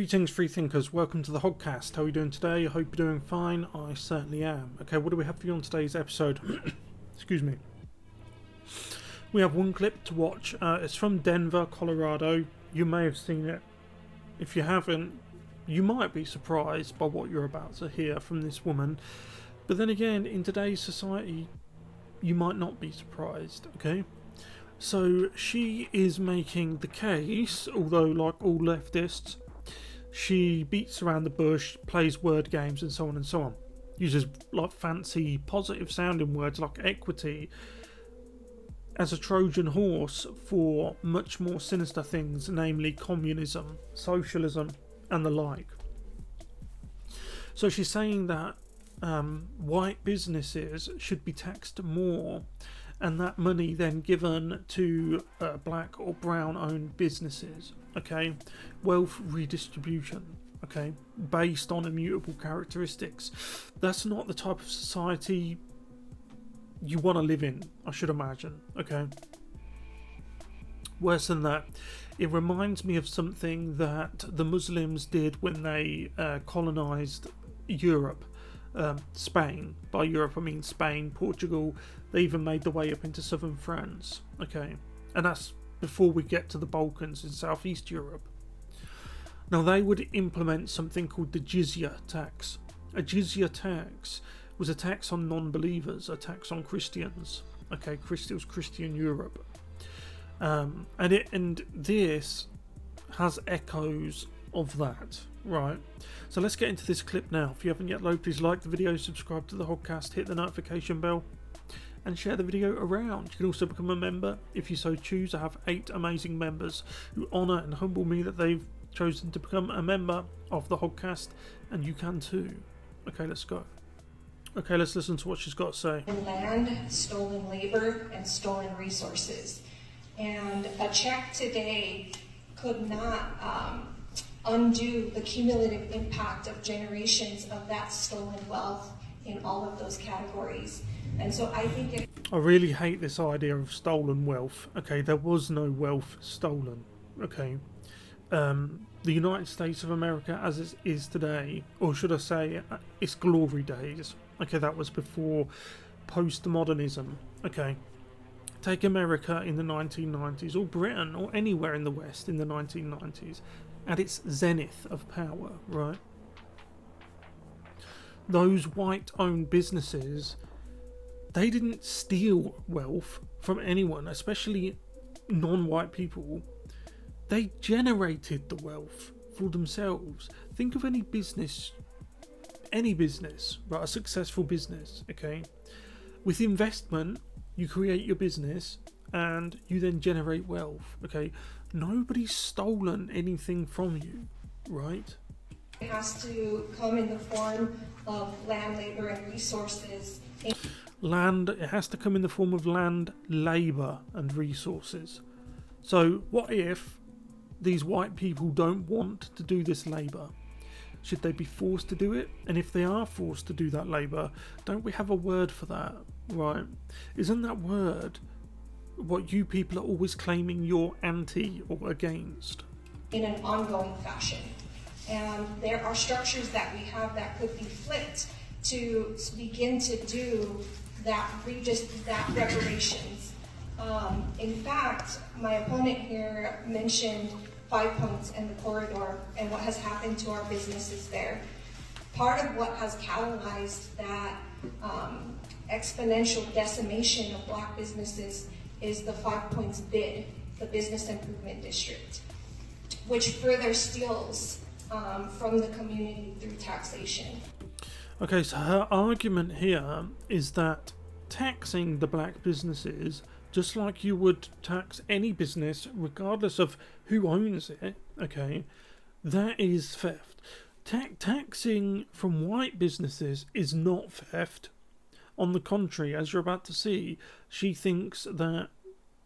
Greetings, free thinkers. Welcome to the Hoggcast. How are you doing today? I hope you're doing fine. I certainly am. Okay, what do we have for you on today's episode? Excuse me. We have one clip to watch. It's from Denver, Colorado. You may have seen it. If you haven't, you might be surprised by what you're about to hear from this woman. But then again, in today's society, you might not be surprised, okay? So she is making the case, although like all leftists, she beats around the bush, plays word games and so on and so on. Uses like fancy positive sounding words like equity as a Trojan horse for much more sinister things, namely communism, socialism and the like. So she's saying that white businesses should be taxed more, and that money then given to black or brown owned businesses, okay? Wealth redistribution, okay? Based on immutable characteristics. That's not the type of society you want to live in, I should imagine, okay? Worse than that, it reminds me of something that the Muslims did when they colonized Europe. Spain. By Europe I mean Spain, Portugal. They even made their way up into southern France, okay? And that's before we get to the Balkans in southeast Europe. Now they would implement something called the jizya tax. A jizya tax was a tax on non-believers, a tax on Christians, okay? Christian Europe. And this has echoes of that, right? So let's get into this clip now. If you haven't yet, please like the video, subscribe to the Hoggcast, hit the notification bell and share the video around. You can also become a member if you so choose. I have 8 amazing members who honour and humble me that they've chosen to become a member of the Hoggcast, and you can too. Okay, let's go. Okay, let's listen to what she's got to say. Land, stolen labor, and stolen resources. And a check today could not undo the cumulative impact of generations of that stolen wealth in all of those categories. And so I think I really hate this idea of stolen wealth. Okay, there was no wealth stolen. Okay, the United States of America as it is today, or should I say its glory days, okay, that was before postmodernism. Okay, take America in the 1990s, or Britain, or anywhere in the West in the 1990s, at its zenith of power, right? Those white-owned businesses, they didn't steal wealth from anyone, especially non-white people. They generated the wealth for themselves. Think of any business, right? A successful business, okay? With investment, you create your business and you then generate wealth, okay? Nobody's stolen anything from you, right? it has to come in the form of land, labor, and resources. It has to come in the form of land, labour, and resources. So what if these white people don't want to do this labour? Should they be forced to do it? And if they are forced to do that labour, don't we have a word for that, right? Isn't that word what you people are always claiming you're anti or against? In an ongoing fashion. And there are structures that we have that could be flipped to begin to do that reparations. In fact, my opponent here mentioned 5 points in the corridor and what has happened to our businesses there. Part of what has catalyzed that exponential decimation of black businesses is the 5 points bid, the business improvement district, which further steals from the community through taxation. Okay, so her argument here is that taxing the black businesses, just like you would tax any business, regardless of who owns it, okay, that is theft. Taxing from white businesses is not theft. On the contrary, as you're about to see, she thinks that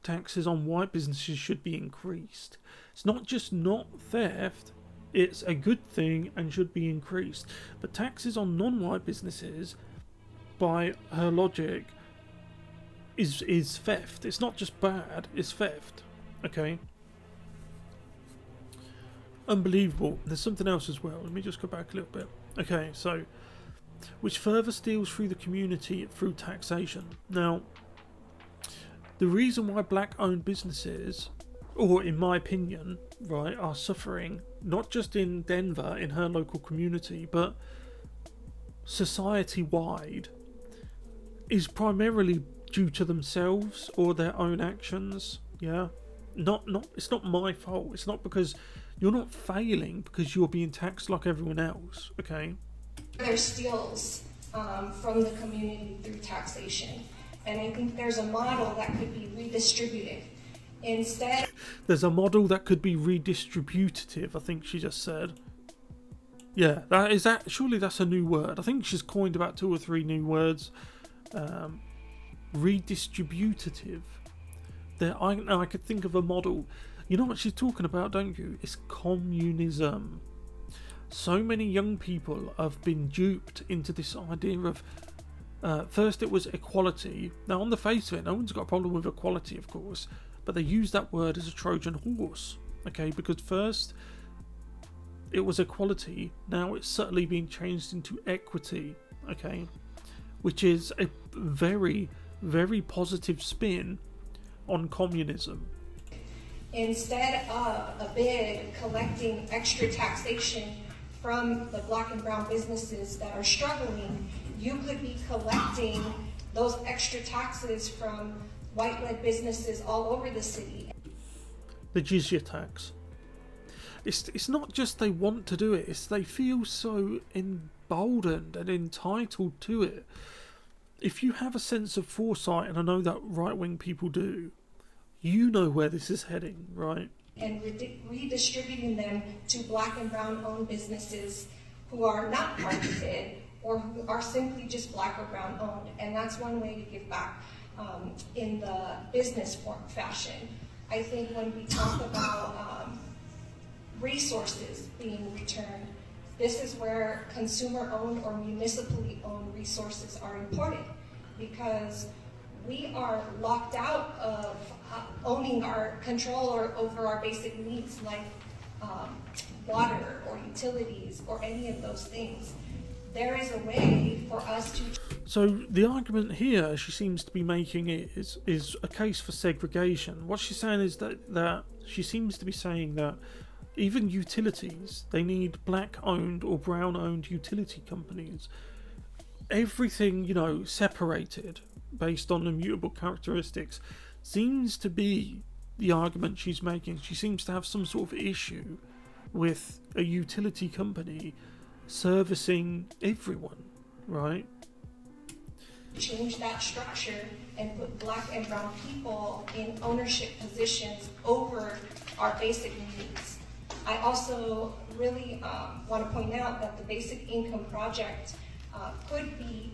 taxes on white businesses should be increased. It's not just not theft, it's a good thing and should be increased. But taxes on non-white businesses, by her logic, is theft. It's not just bad, it's theft. Okay? Unbelievable. There's something else as well. Let me just go back a little bit. Okay, so which further steals through the community through taxation. Now, the reason why black-owned businesses, or in my opinion, right, are suffering, not just in Denver, in her local community, but society-wide, is primarily due to themselves or their own actions. Yeah, not it's not my fault. It's not because you're not failing because you're being taxed like everyone else. Okay. Their steals from the community through taxation, and I think there's a model that could be redistributed instead. There's a model that could be redistributive. I think she just said. Yeah, that. Surely that's a new word. I think she's coined about 2 or 3 new words. Redistributive. I could think of a model. You know what she's talking about, don't you? It's communism. So many young people have been duped into this idea of first it was equality. Now on the face of it, no one's got a problem with equality, of course, but they use that word as a Trojan horse. Okay, because first it was equality, now it's subtly being changed into equity. Okay, which is a very, very positive spin on communism. Instead of a bid collecting extra taxation from the black and brown businesses that are struggling, you could be collecting those extra taxes from white-led businesses all over the city. The jizya tax. It's not just they want to do it, it's they feel so emboldened and entitled to it. If you have a sense of foresight, and I know that right-wing people do, you know where this is heading, right? And redistributing them to black and brown owned businesses who are not part of it or who are simply just black or brown owned. And that's one way to give back in the business form fashion. I think when we talk about resources being returned, this is where consumer owned or municipally owned resources are important, because we are locked out of owning our control over our basic needs like water or utilities or any of those things. There is a way for us to... So the argument here she seems to be making is a case for segregation. What she's saying is that she seems to be saying that even utilities, they need black-owned or brown-owned utility companies. Everything, separated based on immutable characteristics seems to be the argument she's making. She seems to have some sort of issue with a utility company servicing everyone, right? Change that structure and put black and brown people in ownership positions over our basic needs. I also really want to point out that the Basic Income Project could be,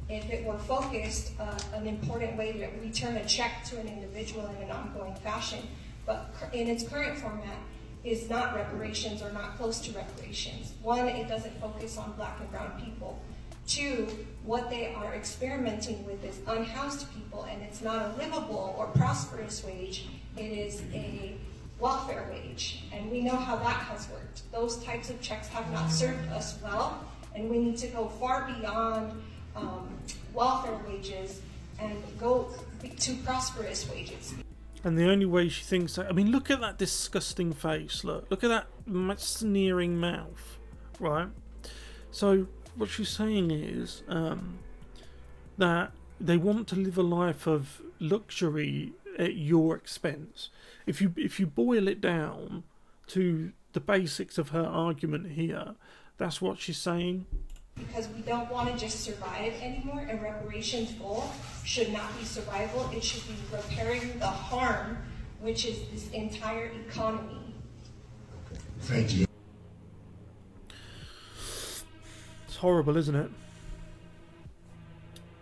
if it were focused, an important way to return a check to an individual in an ongoing fashion. But in its current format, is not reparations or not close to reparations. One, it doesn't focus on black and brown people. 2, what they are experimenting with is unhoused people, and it's not a livable or prosperous wage, it is a welfare wage. And we know how that has worked. Those types of checks have not served us well, and we need to go far beyond welfare wages and go to prosperous wages. And the only way she thinks that, look at that disgusting face, look at that sneering mouth, right? So what she's saying is that they want to live a life of luxury at your expense. If you boil it down to the basics of her argument here, that's what she's saying. Because we don't want to just survive anymore, and reparations goal should not be survival, it should be repairing the harm, which is this entire economy. Thank you. It's horrible, isn't it?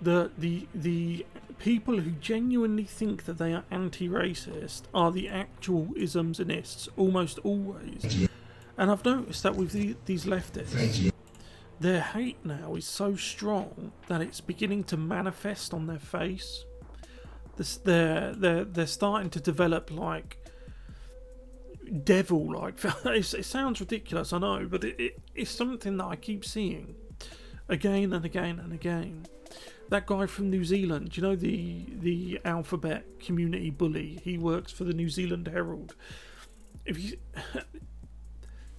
The people who genuinely think that they are anti-racist are the actual isms-inists, almost always. And I've noticed that with these leftists, their hate now is so strong that it's beginning to manifest on their face. They're starting to develop devil like. It sounds ridiculous, I know, but it's something that I keep seeing again and again and again. That guy from New Zealand, you know, the alphabet community bully, he works for the New Zealand Herald.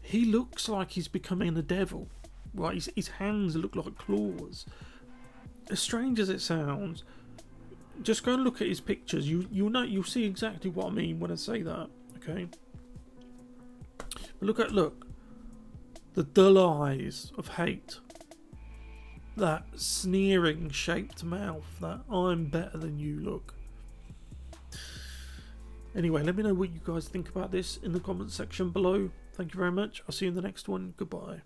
He looks like he's becoming a devil, right? His hands look like claws. As strange as it sounds, just go and look at his pictures. You'll see exactly what I mean when I say that. Okay. But look, the dull eyes of hate, that sneering shaped mouth, that I'm better than you look. Anyway, let me know what you guys think about this in the comments section below. Thank you very much. I'll see you in the next one. Goodbye.